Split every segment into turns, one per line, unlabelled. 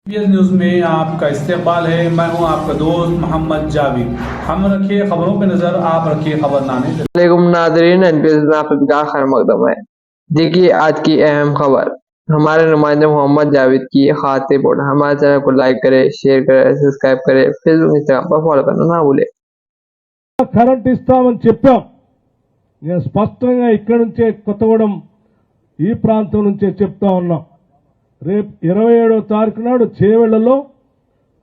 News में आपका इस्तेमाल है। मैं हूं आपका दोस्त मोहम्मद जावेद। हम रखिए खबरों पे नजर, आप रखिए खबरनामे पे।
वालेकुम नाज़रीन, आपका खैर मकदम है। देखिए आज की अहम खबर, हमारे नुमाइंदे मोहम्मद जावेद की ये खास रिपोर्ट। हमारे चैनल को लाइक करें, शेयर करें, सब्सक्राइब करें, फेसबुक इंस्टाग्राम पर फॉलो करना ना भूलें।
కరెంట్ ఇస్తామని చెప్పాం. నేను స్పష్టంగా ఇక్కడి నుంచే కొత్తగూడెం ఈ ప్రాంతం నుంచే చెప్తా ఉన్నాం. రేపు 27వ తారీఖు నాడు చేవెళ్లలో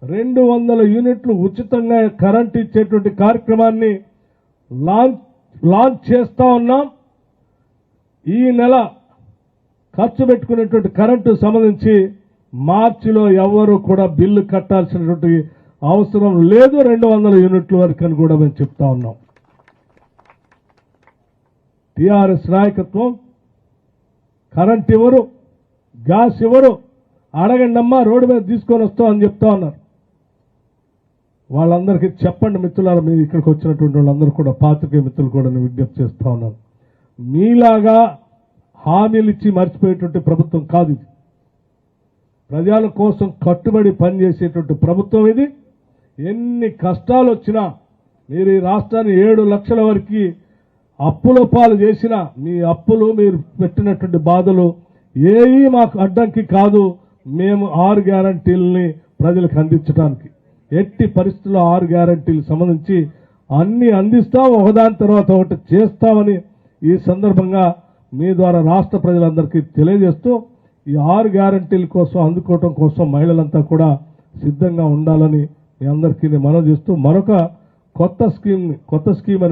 200 యూనిట్లు ఉచితంగా కరెంట్ ఇచ్చేటువంటి కార్యక్రమాన్ని లాంచ్ చేస్తా ఉన్నాం. ఈ నెల ఖర్చు పెట్టుకునేటువంటి కరెంటు సంబంధించి మార్చిలో ఎవరు కూడా బిల్లు కట్టాల్సినటువంటి అవసరం లేదు. 200 యూనిట్ల వరకు అని కూడా మేము చెప్తా ఉన్నాం. టీఆర్ఎస్ నాయకత్వం కరెంట్ ఇవ్వరు, గ్యాస్ ఇవ్వరు, అడగండి అమ్మా రోడ్డు మీద తీసుకొని వస్తాం అని చెప్తా ఉన్నారు. వాళ్ళందరికీ చెప్పండి మిత్రులారా, మీరు ఇక్కడికి వచ్చినటువంటి వాళ్ళందరూ కూడా పాత్రికేయ మిత్రులు కూడా నేను విజ్ఞప్తి చేస్తా ఉన్నాను. మీలాగా హామీలు ఇచ్చి మర్చిపోయేటువంటి ప్రభుత్వం కాదు ఇది. ప్రజల కోసం కట్టుబడి పనిచేసేటువంటి ప్రభుత్వం ఇది. ఎన్ని కష్టాలు వచ్చినా మీరు ఈ రాష్ట్రాన్ని 7 లక్షల వరకు అప్పుల పాలు చేసినా మీ అప్పులు, మీరు పెట్టినటువంటి బాధలు ఏవి మాకు అడ్డంకి కాదు. మేము 6 గ్యారంటీలని ప్రజలకు అందించడానికి ఎట్టి పరిస్థితుల్లో 6 గ్యారంటీలకు సంబంధించి అన్ని అందిస్తాం, ఒకదాని తర్వాత ఒకటి చేస్తామని ఈ సందర్భంగా మీ ద్వారా రాష్ట్ర ప్రజలందరికీ తెలియజేస్తూ ఈ 6 గ్యారంటీల కోసం అందుకోవటం కోసం మహిళలంతా కూడా సిద్ధంగా ఉండాలని మీ అందరికీ మనవి చేస్తూ మరొక కొత్త స్కీమ్